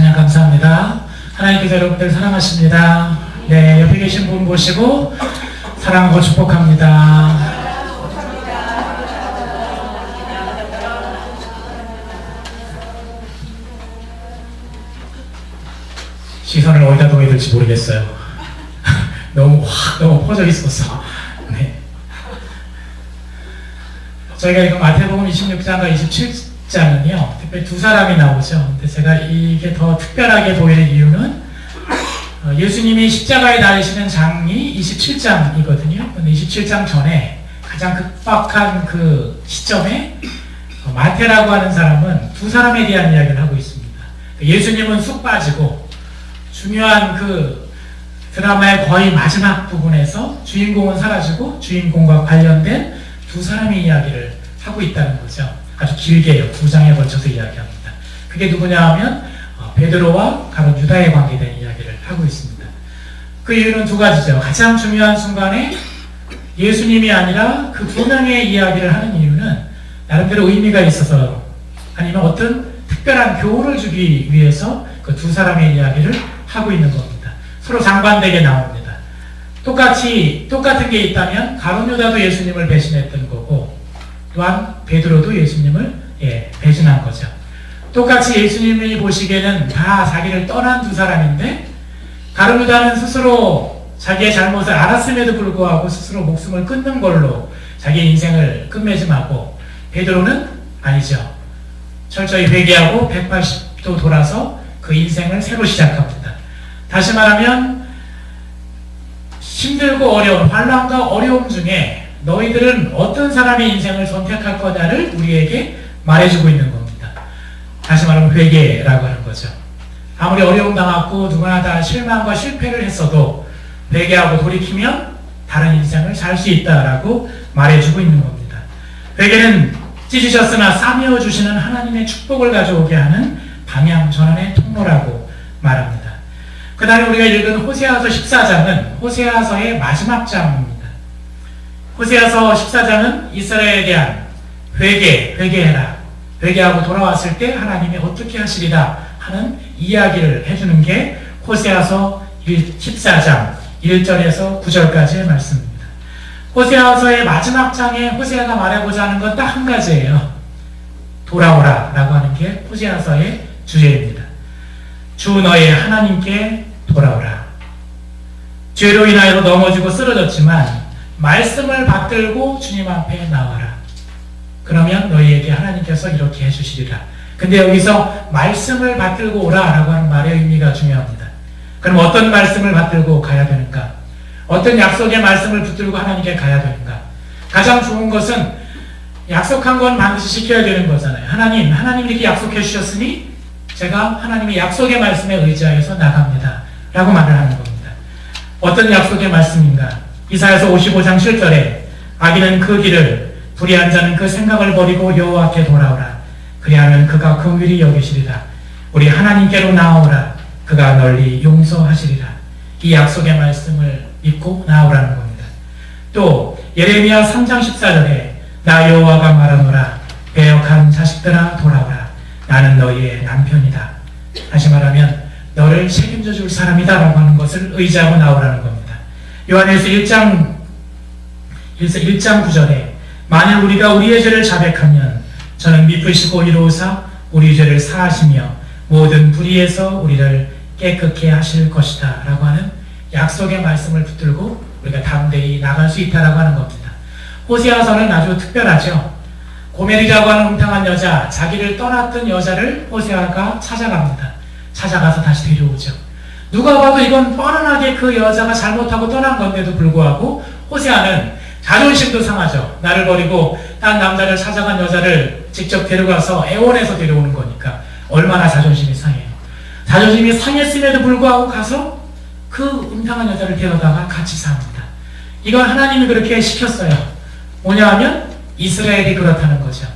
찬양 감사합니다. 하나님께서 여러분들 사랑하십니다. 네, 옆에 계신 분 보시고 사랑하고 축복합니다. 시선을 어디다 둬야 될지 모르겠어요. 너무 퍼져 있었어. 네. 저희가 이거 마태복음 26장과 27장은요, 특별히 두 사람이 나오죠. 근데 제가 이게 더 특별하게 보이는 이유는 예수님이 십자가에 달리시는 장이 27장이거든요. 근데 27장 전에 가장 급박한 그 시점에 마태라고 하는 사람은 두 사람에 대한 이야기를 하고 있습니다. 예수님은 쑥 빠지고 중요한 그 드라마의 거의 마지막 부분에서 주인공은 사라지고 주인공과 관련된 두 사람의 이야기를 하고 있다는 거죠. 아주 길게요. 2장에 걸쳐서 이야기합니다. 그게 누구냐 하면 베드로와 가룟 유다에 관계된 이야기를 하고 있습니다. 그 이유는 두 가지죠. 가장 중요한 순간에 예수님이 아니라 그 두 명의 이야기를 하는 이유는 나름대로 의미가 있어서, 아니면 어떤 특별한 교훈을 주기 위해서 그 두 사람의 이야기를 하고 있는 겁니다. 서로 상반되게 나옵니다. 똑같은 게 있다면 가룟 유다도 예수님을 배신했던 거고, 또한 베드로도 예수님을 배신한 거죠. 똑같이 예수님이 보시기에는 다 자기를 떠난 두 사람인데, 가룟 유다는 스스로 자기의 잘못을 알았음에도 불구하고 스스로 목숨을 끊는 걸로 자기 인생을 끝맺음하고, 베드로는 아니죠. 철저히 회개하고 180도 돌아서 그 인생을 새로 시작합니다. 다시 말하면 힘들고 어려운 환난과 어려움 중에 너희들은 어떤 사람의 인생을 선택할 거냐를 우리에게 말해주고 있는 겁니다. 다시 말하면 회개라고 하는 거죠. 아무리 어려움 당하고 누구나 다 실망과 실패를 했어도 회개하고 돌이키면 다른 인생을 살 수 있다라고 말해주고 있는 겁니다. 회개는 찢으셨으나 싸매어 주시는 하나님의 축복을 가져오게 하는 방향 전환의 통로라고 말합니다. 그 다음에 우리가 읽은 호세아서 14장은 호세아서의 마지막 장입니다. 호세아서 14장은 이스라엘에 대한 회개해라, 회개하고 돌아왔을 때 하나님이 어떻게 하시리라 하는 이야기를 해주는 게 호세아서 14장 1절에서 9절까지의 말씀입니다. 호세아서의 마지막 장에 호세아가 말해보자 하는 건 딱 한 가지예요. 돌아오라 라고 하는 게 호세아서의 주제입니다. 주 너의 하나님께 돌아오라. 죄로 인하여 넘어지고 쓰러졌지만 말씀을 받들고 주님 앞에 나와라. 그러면 너희에게 하나님께서 이렇게 해주시리라. 근데 여기서 말씀을 받들고 오라 라고 하는 말의 의미가 중요합니다. 그럼 어떤 말씀을 받들고 가야 되는가? 어떤 약속의 말씀을 붙들고 하나님께 가야 되는가? 가장 좋은 것은 약속한 건 반드시 지켜야 되는 거잖아요. 하나님 이렇게 약속해 주셨으니 제가 하나님의 약속의 말씀에 의지하여서 나갑니다 라고 말을 하는 겁니다. 어떤 약속의 말씀인가? 이사야서 55장 7절에 악인은 그 길을, 불의한 자는 그 생각을 버리고 여호와께 돌아오라. 그리하면 그가 긍휼히 여기시리라. 우리 하나님께로 나오라. 그가 널리 용서하시리라. 이 약속의 말씀을 믿고 나오라는 겁니다. 또 예레미야 3장 14절에 나 여호와가 말하노라. 배역한 자식들아 돌아오라. 나는 너희의 남편이다. 다시 말하면 너를 책임져 줄 사람이다 라고 하는 것을 의지하고 나오라는 겁니다. 요한일서 1장 9절에 만일 우리가 우리의 죄를 자백하면 저는 미쁘시고 이로우사 우리 죄를 사하시며 모든 불의에서 우리를 깨끗게 하실 것이다 라고 하는 약속의 말씀을 붙들고 우리가 담대히 나갈 수 있다라고 하는 겁니다. 호세아서는 아주 특별하죠. 고멜이라고 하는 음탕한 여자, 자기를 떠났던 여자를 호세아가 찾아갑니다. 찾아가서 다시 데려오죠. 누가 봐도 이건 뻔하게 그 여자가 잘못하고 떠난 건데도 불구하고 호세아는 자존심도 상하죠. 나를 버리고 딴 남자를 찾아간 여자를 직접 데려가서 애원해서 데려오는 거니까 얼마나 자존심이 상해요. 자존심이 상했음에도 불구하고 가서 그 음탕한 여자를 데려다가 같이 삽니다. 이건 하나님이 그렇게 시켰어요. 뭐냐 하면 이스라엘이 그렇다는 거죠.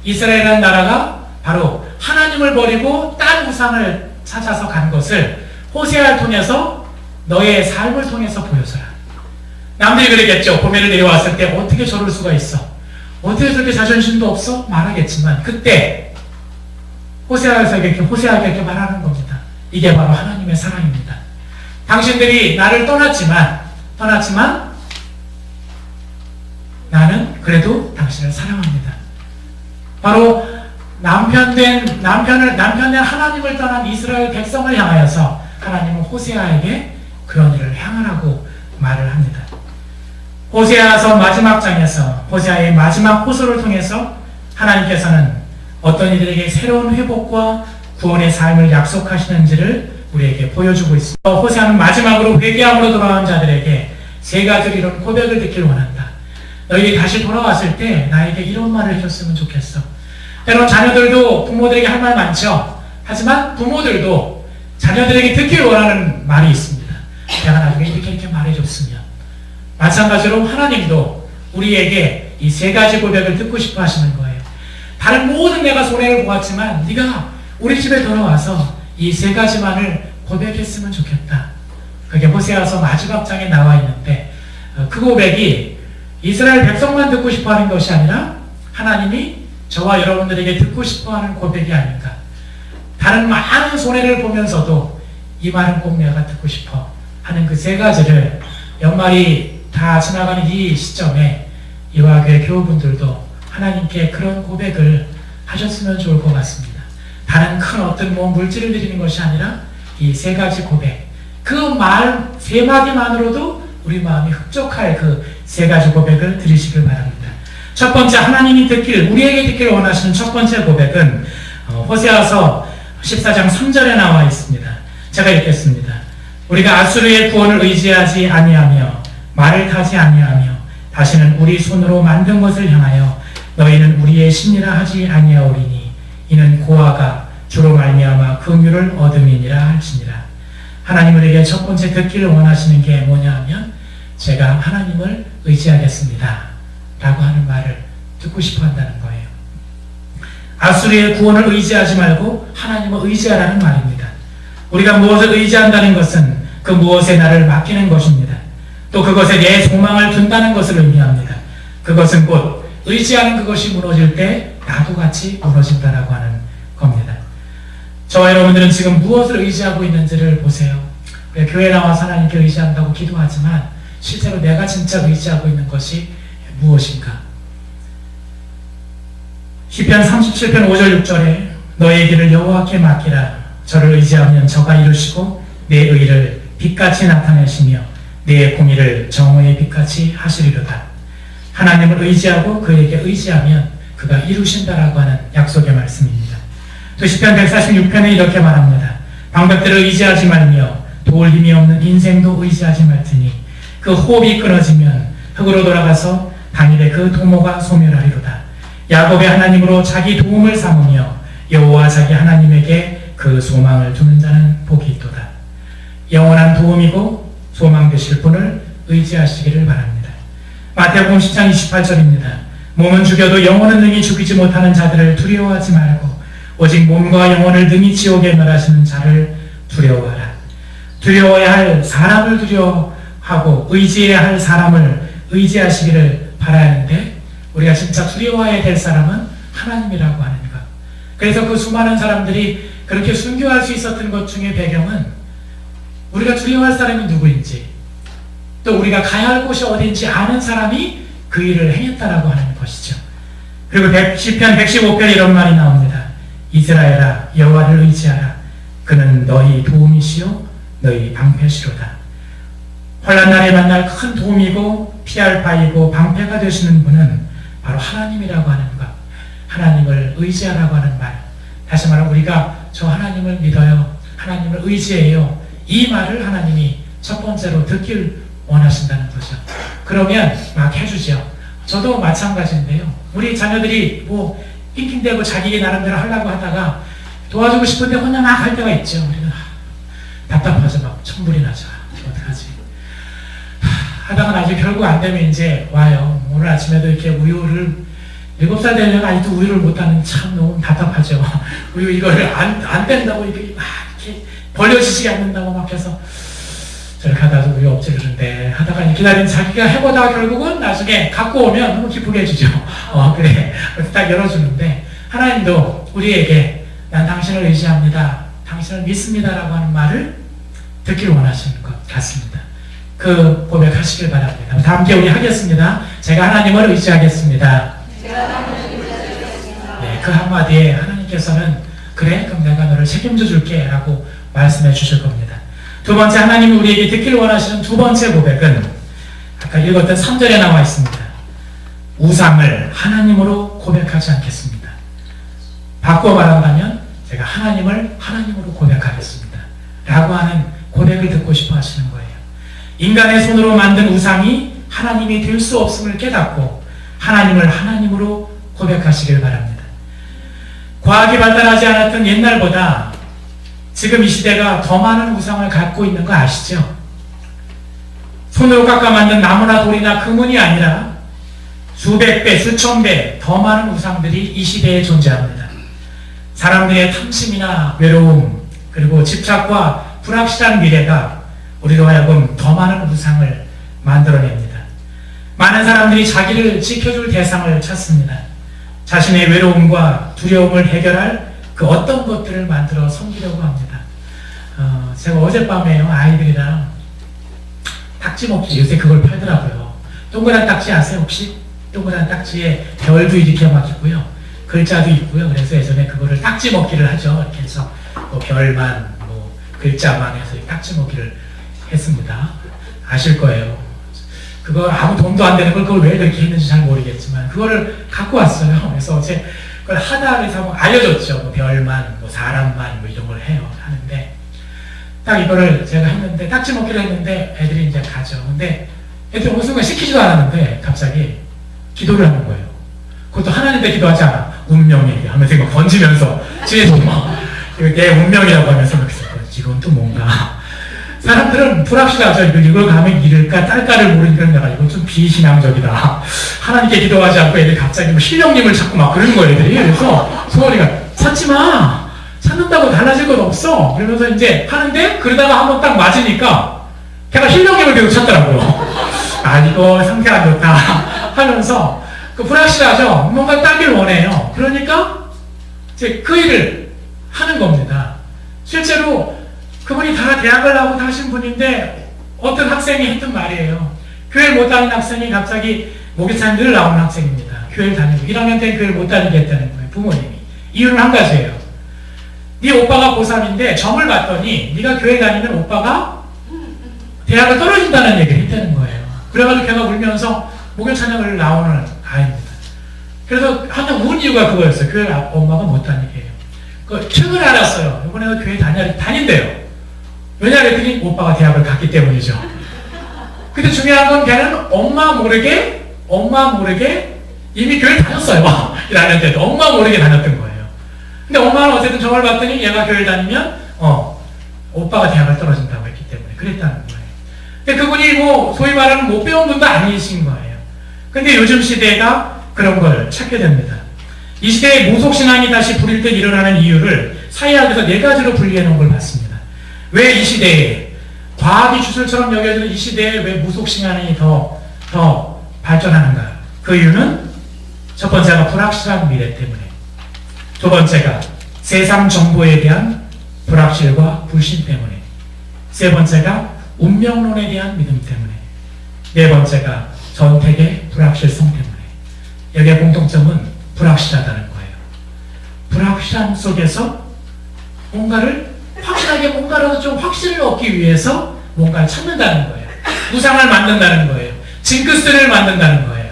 이스라엘이라는 나라가 바로 하나님을 버리고 딴 우상을 찾아서 간 것을 호세아를 통해서 너의 삶을 통해서 보여줘라. 남들이 그러겠죠. 고멜을 내려왔을 때 어떻게 저럴 수가 있어? 어떻게 저렇게 자존심도 없어? 말하겠지만 그때 호세아에게 이렇게 말하는 겁니다. 이게 바로 하나님의 사랑입니다. 당신들이 나를 떠났지만 나는 그래도 당신을 사랑합니다. 바로 남편된 하나님을 떠난 이스라엘 백성을 향하여서 하나님은 호세아에게 그런 일을 행하라고 말을 합니다. 호세아서 마지막 장에서 호세아의 마지막 호소를 통해서 하나님께서는 어떤 이들에게 새로운 회복과 구원의 삶을 약속하시는지를 우리에게 보여주고 있습니다. 호세아는 마지막으로 회개함으로 돌아온 자들에게 세 가지로 이런 고백을 듣길 원한다. 너희들이 다시 돌아왔을 때 나에게 이런 말을 해줬으면 좋겠어. 때론 자녀들도 부모들에게 할 말 많죠. 하지만 부모들도 자녀들에게 듣길 원하는 말이 있습니다. 내가 나중에 이렇게 말해줬으면. 마찬가지로 하나님도 우리에게 이 세 가지 고백을 듣고 싶어 하시는 거예요. 다른 모든 내가 손해를 보았지만 네가 우리 집에 돌아와서 이 세 가지만을 고백했으면 좋겠다. 그게 호세아서 마지막 장에 나와 있는데 그 고백이 이스라엘 백성만 듣고 싶어 하는 것이 아니라 하나님이 저와 여러분들에게 듣고 싶어 하는 고백이 아닌가. 다른 많은 손해를 보면서도 이 말은 꼭 내가 듣고 싶어 하는 그 세 가지를 연말이 다 지나가는 이 시점에 이화교회 교우분들도 하나님께 그런 고백을 하셨으면 좋을 것 같습니다. 다른 큰 어떤 물질을 드리는 것이 아니라 이 세 가지 고백, 그 말 세 마디만으로도 우리 마음이 흡족할 그 세 가지 고백을 드리시길 바랍니다. 첫 번째, 하나님이 우리에게 듣기를 원하시는 첫 번째 고백은 호세아서 14장 3절에 나와 있습니다. 제가 읽겠습니다. 우리가 아수르의 구원을 의지하지 아니하며 말을 타지 아니하며 다시는 우리 손으로 만든 것을 향하여 너희는 우리의 신이라 하지 아니하오리니 이는 고아가 주로 말미암아 긍휼을 얻음이니라 할지니라. 하나님 우리에게 첫 번째 듣기를 원하시는 게 뭐냐 하면 제가 하나님을 의지하겠습니다 라고 하는 말을 듣고 싶어 한다는 거예요. 아수르의 구원을 의지하지 말고 하나님을 의지하라는 말입니다. 우리가 무엇을 의지한다는 것은 그 무엇에 나를 맡기는 것입니다. 또 그것에 내 소망을 둔다는 것을 의미합니다. 그것은 곧 의지하는 그것이 무너질 때 나도 같이 무너진다라고 하는 겁니다. 저와 여러분들은 지금 무엇을 의지하고 있는지를 보세요. 교회 나와서 하나님께 의지한다고 기도하지만 실제로 내가 진짜 의지하고 있는 것이 무엇인가? 시편 37편 5절 6절에 너의 길을 여호와께 맡기라. 저를 의지하면 저가 이루시고 내 의를 빛같이 나타내시며 내 공의를 정오의 빛같이 하시리로다. 하나님을 의지하고 그에게 의지하면 그가 이루신다라고 하는 약속의 말씀입니다. 또 시편 146편에 이렇게 말합니다. 방백들을 의지하지 말며 도울 힘이 없는 인생도 의지하지 말지니 그 호흡이 끊어지면 흙으로 돌아가서 당일에 그 도모가 소멸하리로다. 야곱의 하나님으로 자기 도움을 삼으며 여호와 자기 하나님에게 그 소망을 두는 자는 복이 있도다. 영원한 도움이고 소망 되실 분을 의지하시기를 바랍니다. 마태복음 10장 28절입니다. 몸은 죽여도 영혼은 능히 죽이지 못하는 자들을 두려워하지 말고 오직 몸과 영혼을 능히 지옥에 멸하시는 자를 두려워하라. 두려워야 할 사람을 두려워하고 의지해야 할 사람을 의지하시기를 바라야 하는데 우리가 진짜 두려워해야 될 사람은 하나님이라고 하는 것. 그래서 그 수많은 사람들이 그렇게 순교할 수 있었던 것 중에 배경은 우리가 두려워할 사람이 누구인지 또 우리가 가야 할 곳이 어딘지 아는 사람이 그 일을 행했다라고 하는 것이죠. 그리고 시편 115편에 이런 말이 나옵니다. 이스라엘아 여호와를 의지하라. 그는 너희 도움이시요 너희 방패시로다. 환난 날에 만날 큰 도움이고 피할 바이고 방패가 되시는 분은 바로 하나님이라고 하는 것. 하나님을 의지하라고 하는 말. 다시 말하면 우리가 저 하나님을 믿어요. 하나님을 의지해요. 이 말을 하나님이 첫 번째로 듣길 원하신다는 거죠. 그러면 막 해주죠. 저도 마찬가지인데요. 우리 자녀들이 뭐 낑낑대고 자기 나름대로 하려고 하다가 도와주고 싶은데 혼자 막 할 때가 있죠. 우리는 답답하죠. 막 천불이 나죠. 어떡하지? 하다가 나중에 결국 안 되면 이제 와요. 오늘 아침에도 이렇게 우유를 7살 되려면 아직도 우유를 못하는 참 너무 답답하죠. 우유 이거를 안 뗀다고 이렇게 막 이렇게 벌려지지 않는다고 막 해서 저렇게 하다가 우유 엎지르는데 하다가 기다린 자기가 해보다가 결국은 나중에 갖고 오면 너무 기쁘게 해주죠. 그래. 딱 열어주는데 하나님도 우리에게 난 당신을 의지합니다 당신을 믿습니다라고 하는 말을 듣기를 원하시는 것 같습니다. 그 고백하시길 바랍니다. 다 함께 우리 하겠습니다. 제가 하나님을 의지하겠습니다. 네, 그 한마디에 하나님께서는 그래 그럼 내가 너를 책임져 줄게 라고 말씀해 주실 겁니다. 두 번째, 하나님이 우리에게 듣기를 원하시는 두 번째 고백은 아까 읽었던 3절에 나와 있습니다. 우상을 하나님으로 고백하지 않겠습니다. 바꿔 말한다면 제가 하나님을 하나님으로 고백하겠습니다 라고 하는 고백을 듣고 싶어 하시는 거예요. 인간의 손으로 만든 우상이 하나님이 될 수 없음을 깨닫고 하나님을 하나님으로 고백하시길 바랍니다. 과학이 발달하지 않았던 옛날보다 지금 이 시대가 더 많은 우상을 갖고 있는 거 아시죠? 손으로 깎아 만든 나무나 돌이나 금은이 아니라 수백 배, 수천 배 더 많은 우상들이 이 시대에 존재합니다. 사람들의 탐심이나 외로움, 그리고 집착과 불확실한 미래가 우리로 하여금 더 많은 우상을 만들어냅니다. 많은 사람들이 자기를 지켜줄 대상을 찾습니다. 자신의 외로움과 두려움을 해결할 그 어떤 것들을 만들어 섬기려고 합니다. 제가 어젯밤에요, 아이들이랑 딱지 먹기, 요새 그걸 팔더라고요. 동그란 딱지 아세요, 혹시? 동그란 딱지에 별도 이렇게 막 있고요. 글자도 있고요. 그래서 예전에 그거를 딱지 먹기를 하죠. 이렇게 해서 뭐 별만, 뭐 글자만 해서 딱지 먹기를 했습니다. 아실 거예요. 그거 아무 돈도 안 되는 걸 그걸 왜 그렇게 했는지 잘 모르겠지만 그거를 갖고 왔어요. 그래서 어제 그걸 하다 그래서 한번 알려줬죠. 뭐 별만, 뭐 사람만, 뭐 이런 걸 해요. 하는데 딱 이거를 제가 했는데 딱지 먹기를 했는데 애들이 이제 가죠. 근데 애들이 어느 순간 시키지도 않았는데 갑자기 기도를 하는 거예요. 그것도 하나님께 기도하지 않아. 운명이 하면서 막 던지면서 뒤에서 막 내 운명이라고 하면서 이건 또 뭔가 사람들은 불확실하죠. 이걸 가면 잃을까 딸까를 모르니까 내가 이건 좀 비신앙적이다. 하나님께 기도하지 않고 애들이 갑자기 뭐 신령님을 찾고 막 그러는 거예요. 애들이. 그래서 소원이가 찾지 마. 찾는다고 달라질 건 없어. 그러면서 이제 하는데 그러다가 한번 딱 맞으니까 걔가 신령님을 계속 찾더라고요. 아 이거 상태 안 좋다 하면서 그 불확실하죠. 뭔가 따기를 원해요. 그러니까 이제 그 일을 하는 겁니다. 실제로 그분이 다 대학을 나오고 하신 분인데 어떤 학생이 했던 말이에요. 교회를 못 다니는 학생이 갑자기 목욕탕에 늘 나오는 학생입니다. 교회를 다니고 1학년 때 교회를 못 다니게 했다는 거예요. 부모님이. 이유는 한 가지예요. 네 오빠가 고3인데 점을 봤더니 네가 교회 다니면 오빠가 대학을 떨어진다는 얘기를 했다는 거예요. 그래가지고 걔가 울면서 목욕 찬양을 나오는 아이입니다. 그래서 항상 운 이유가 그거였어요. 교회 엄마가 못 다니게 해요. 최근에 알았어요. 이번에도 교회 다닌대요. 왜냐 그랬더니 오빠가 대학을 갔기 때문이죠. 근데 중요한 건 걔는 엄마 모르게 이미 교회를 다녔어요. 1학년 때도 엄마 모르게 다녔던 거예요. 근데 엄마는 어쨌든 점을 봤더니 얘가 교회를 다니면 오빠가 대학을 떨어진다고 했기 때문에 그랬다는 거예요. 근데 그분이 뭐 소위 말하는 못 배운 분도 아니신 거예요. 근데 요즘 시대가 그런 걸 찾게 됩니다. 이 시대에 모속신앙이 다시 부릴 때 일어나는 이유를 사회학에서 4가지로 분리해 놓은 걸 봤습니다. 왜 이 시대에 과학이 주술처럼 여겨지는 이 시대에 왜 모속신앙이 더 발전하는가? 그 이유는 첫 번째가 불확실한 미래 때문에, 두 번째가 세상 정보에 대한 불확실과 불신 때문에, 세 번째가 운명론에 대한 믿음 때문에, 네 번째가 선택의 불확실성 때문에. 여기에 공통점은 불확실하다는 거예요. 불확실함 속에서 확실하게 뭔가라도 좀 확신을 얻기 위해서 뭔가를 찾는다는 거예요. 우상을 만든다는 거예요. 징크스를 만든다는 거예요.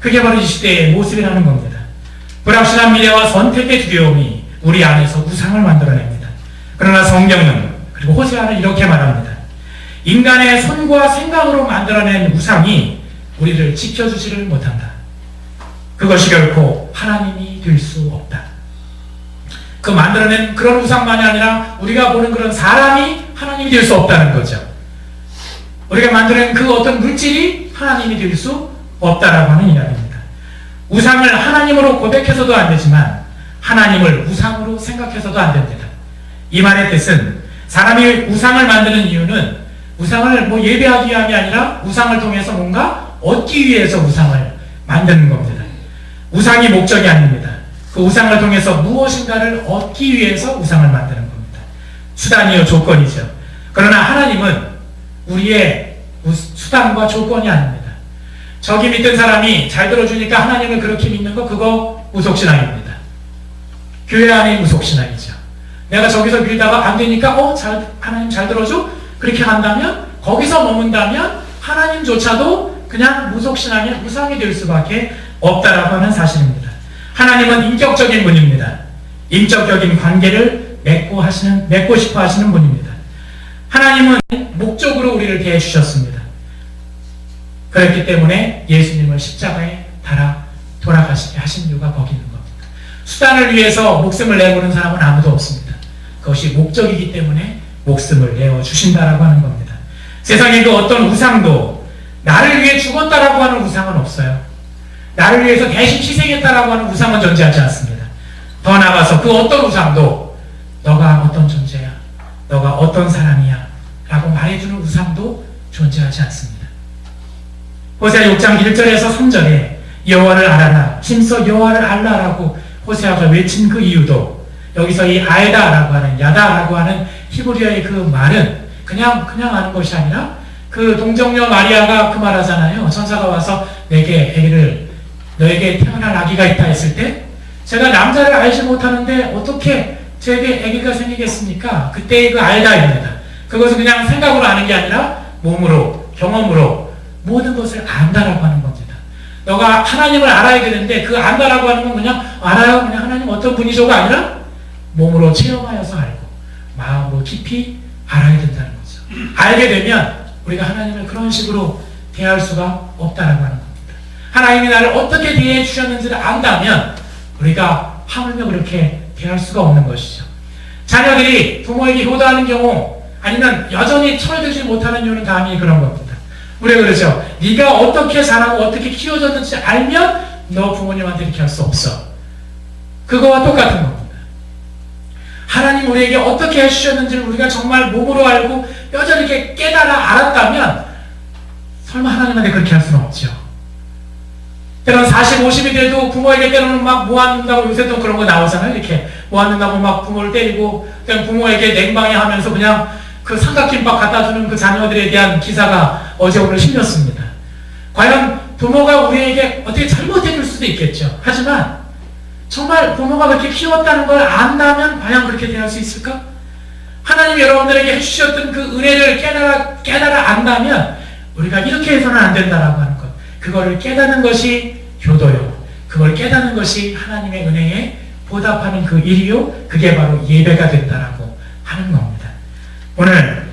그게 바로 이 시대의 모습이라는 겁니다. 불확실한 미래와 선택의 두려움이 우리 안에서 우상을 만들어냅니다. 그러나 성경은, 그리고 호세아는 이렇게 말합니다. 인간의 손과 생각으로 만들어낸 우상이 우리를 지켜주지를 못한다. 그것이 결코 하나님이 될 수 없다. 그 만들어낸 그런 우상만이 아니라 우리가 보는 그런 사람이 하나님이 될 수 없다는 거죠. 우리가 만들어낸 그 어떤 물질이 하나님이 될 수 없다라고 하는 이야기입니다. 우상을 하나님으로 고백해서도 안 되지만 하나님을 우상으로 생각해서도 안 됩니다. 이 말의 뜻은 사람이 우상을 만드는 이유는 우상을 예배하기 위함이 아니라 우상을 통해서 뭔가 얻기 위해서 우상을 만드는 겁니다. 우상이 목적이 아닙니다. 그 우상을 통해서 무엇인가를 얻기 위해서 우상을 만드는 겁니다. 수단이요, 조건이죠. 그러나 하나님은 우리의 수단과 조건이 아닙니다. 저기 믿던 사람이 잘 들어주니까 하나님을 그렇게 믿는 거, 그거 무속신앙입니다. 교회 안의 무속신앙이죠. 내가 저기서 빌다가 안 되니까 하나님 잘 들어줘? 그렇게 한다면, 거기서 머문다면 하나님조차도 그냥 무속신앙의 우상이 될 수밖에 없다라고 하는 사실입니다. 하나님은 인격적인 분입니다. 인격적인 관계를 맺고 싶어 하시는 분입니다. 하나님은 목적으로 우리를 대해 주셨습니다. 그렇기 때문에 예수님을 십자가에 달아 돌아가시게 하신 이유가 거기 있는 겁니다. 수단을 위해서 목숨을 내보는 사람은 아무도 없습니다. 그것이 목적이기 때문에 목숨을 내어 주신다라고 하는 겁니다. 세상에 그 어떤 우상도 나를 위해 죽었다라고 하는 우상은 없어요. 나를 위해서 대신 희생했다라고 하는 우상은 존재하지 않습니다. 더 나아가서 그 어떤 우상도 너가 어떤 존재야, 너가 어떤 사람이야 라고 말해주는 우상도 존재하지 않습니다. 호세아 6장 1절에서 3절에 여호와를 알아라, 힘써 여호와를 알라라고 호세아가 외친 그 이유도 여기서 이 아에다라고 하는, 야다라고 하는 히브리어의 그 말은 그냥 아는 것이 아니라 그 동정녀 마리아가 그 말하잖아요. 천사가 와서 너에게 태어날 아기가 있다 했을 때 제가 남자를 알지 못하는데 어떻게 제게 아기가 생기겠습니까? 그때의 그 알다입니다. 그것은 그냥 생각으로 아는 게 아니라 몸으로, 경험으로 모든 것을 안다라고 하는 겁니다. 너가 하나님을 알아야 되는데 그 안다라고 하는 건 그냥 알아요. 그냥 하나님 어떤 분이죠가 아니라 몸으로 체험하여서 알고 마음으로 깊이 알아야 된다는 거죠. 알게 되면 우리가 하나님을 그런 식으로 대할 수가 없다라고 하는 겁니다. 하나님이 나를 어떻게 대해 주셨는지를 안다면 우리가 하물며 그렇게 대할 수가 없는 것이죠. 자녀들이 부모에게 효도하는 경우 아니면 여전히 철들지 못하는 이유는 다음이 그런 겁니다. 우리가 그러죠. 네가 어떻게 자라고 어떻게 키워졌는지 알면 너 부모님한테 이렇게 할 수 없어. 그거와 똑같은 겁니다. 하나님 우리에게 어떻게 해주셨는지를 우리가 정말 몸으로 알고 여전히 이렇게 깨달아 알았다면 설마 하나님한테 그렇게 할 수는 없죠. 때로는 40, 50이 돼도 부모에게 때로는 막 모아놓는다고 요새도 그런 거 나오잖아요. 이렇게 모아놓는다고 막 부모를 때리고 그냥 부모에게 냉방해 하면서 그냥 그 삼각김밥 갖다 주는 그 자녀들에 대한 기사가 어제 오늘 실렸습니다. 과연 부모가 우리에게 어떻게 잘못해 줄 수도 있겠죠. 하지만 정말 부모가 그렇게 키웠다는 걸 안다면 과연 그렇게 대할 수 있을까? 하나님이 여러분들에게 해주셨던 그 은혜를 깨달아 안다면 우리가 이렇게 해서는 안 된다라고 하는 것, 그거를 깨닫는 것이 효도요, 그걸 깨닫는 것이 하나님의 은혜에 보답하는 그 일이요, 그게 바로 예배가 된다라고 하는 겁니다. 오늘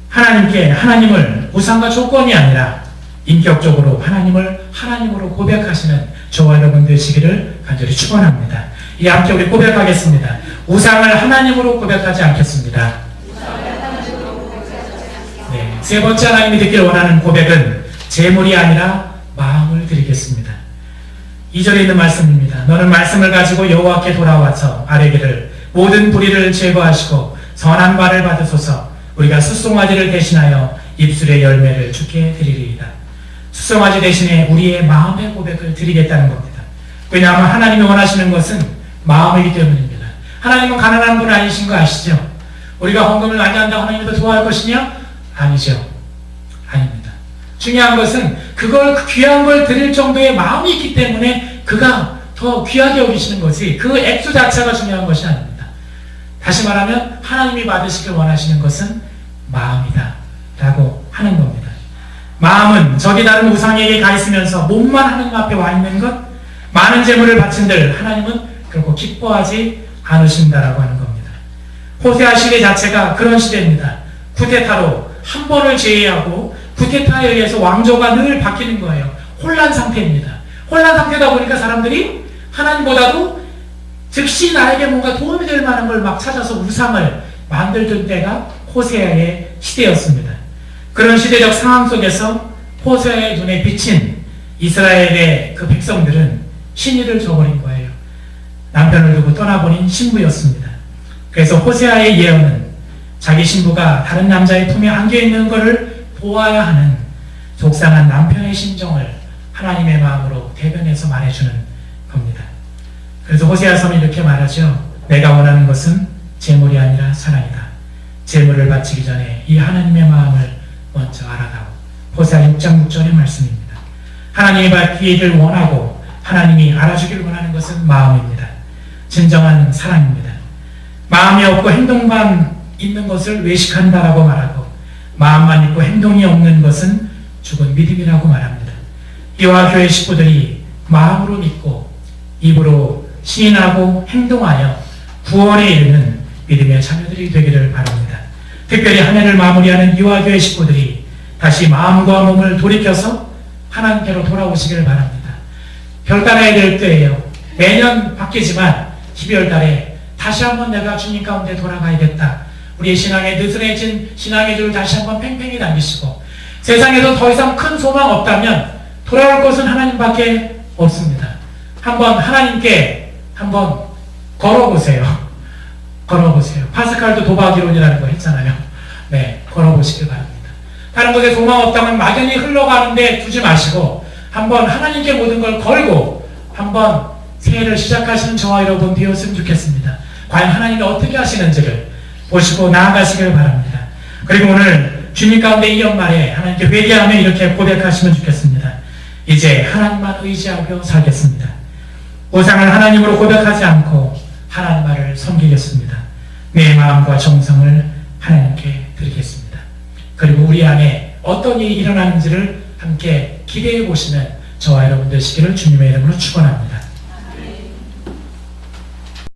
하나님을 우상과 조건이 아니라 인격적으로 하나님을 하나님으로 고백하시는 저와 여러분 되시기를 간절히 축원합니다. 이 함께 우리 고백하겠습니다. 우상을 하나님으로 고백하지 않겠습니다. 네, 세 번째 하나님이 듣기를 원하는 고백은 재물이 아니라 마음을 드리겠습니다. 2절에 있는 말씀입니다. 너는 말씀을 가지고 여호와께 돌아와서 아뢰기를 모든 불의를 제거하시고 선한 말을 받으소서. 우리가 숫송아지를 대신하여 입술의 열매를 주께 드리리이다. 숫송아지 대신에 우리의 마음의 고백을 드리겠다는 겁니다. 왜냐하면 하나님이 원하시는 것은 마음이기 때문입니다. 하나님은 가난한 분 아니신 거 아시죠? 우리가 헌금을 많이 한다고 하나님이 더 좋아할 것이냐? 아니죠. 아닙니다. 중요한 것은 그걸 귀한 걸 드릴 정도의 마음이 있기 때문에 그가 더 귀하게 여기시는 거지 그 액수 자체가 중요한 것이 아닙니다. 다시 말하면 하나님이 받으시길 원하시는 것은 마음이다 라고 하는 겁니다. 마음은 저기 다른 우상에게 가 있으면서 몸만 하나님 앞에 와 있는 것, 많은 재물을 바친들 하나님은 결코 기뻐하지 않으신다라고 하는 겁니다. 호세아 시대 자체가 그런 시대입니다. 쿠데타로 한 번을 제외하고 쿠데타에 의해서 왕조가 늘 바뀌는 거예요. 혼란 상태입니다. 혼란 상태다 보니까 사람들이 하나님보다도 즉시 나에게 뭔가 도움이 될 만한 걸 막 찾아서 우상을 만들던 때가 호세아의 시대였습니다. 그런 시대적 상황 속에서 호세아의 눈에 비친 이스라엘의 그 백성들은 신의를 저버린 거예요. 남편을 두고 떠나버린 신부였습니다. 그래서 호세아의 예언은 자기 신부가 다른 남자의 품에 안겨있는 것을 보아야 하는 속상한 남편의 심정을 하나님의 마음으로 대변해서 말해주는 겁니다. 그래서 호세아서는 이렇게 말하죠. 내가 원하는 것은 재물이 아니라 사랑이다. 제물을 바치기 전에 이 하나님의 마음을 먼저 알아가고 호세아 6장 6절의 말씀입니다. 하나님이 받기를 원하고 하나님이 알아주기를 원하는 것은 마음입니다. 진정한 사랑입니다. 마음이 없고 행동만 있는 것을 외식한다라고 말하고 마음만 있고 행동이 없는 것은 죽은 믿음이라고 말합니다. 이와 교회 식구들이 마음으로 믿고 입으로 시인하고 행동하여 구원에 이르는 믿음의 자녀들이 되기를 바랍니다. 특별히 한 해를 마무리하는 이와 교회 식구들이 다시 마음과 몸을 돌이켜서 하나님께로 돌아오시기를 바랍니다. 별 따라야 될 때예요. 매년 바뀌지만 12월 달에 다시 한번 내가 주님 가운데 돌아가야겠다. 우리의 신앙에 느슨해진 신앙의 줄 다시 한번 팽팽히 당기시고 세상에도 더 이상 큰 소망 없다면 돌아올 것은 하나님밖에 없습니다. 한번 하나님께 한번 걸어보세요. 걸어보세요. 파스칼도 도박 이론이라는 거 했잖아요. 네, 걸어보시길 바랍니다. 다른 곳에 소망 없다면 막연히 흘러가는데 두지 마시고 한번 하나님께 모든 걸 걸고 한번 새해를 시작하시는 저와 여러분 되었으면 좋겠습니다. 과연 하나님이 어떻게 하시는지를 보시고 나아가시길 바랍니다. 그리고 오늘 주님 가운데 이 연말에 하나님께 회개하며 이렇게 고백하시면 좋겠습니다. 이제 하나님만 의지하며 살겠습니다. 우상을 하나님으로 고백하지 않고 하나님 말을 섬기겠습니다. 내 마음과 정성을 하나님께 드리겠습니다. 그리고 우리 안에 어떤 일이 일어나는지를 함께 기대해 보시는 저와 여러분 되시기를 주님의 이름으로 축원합니다.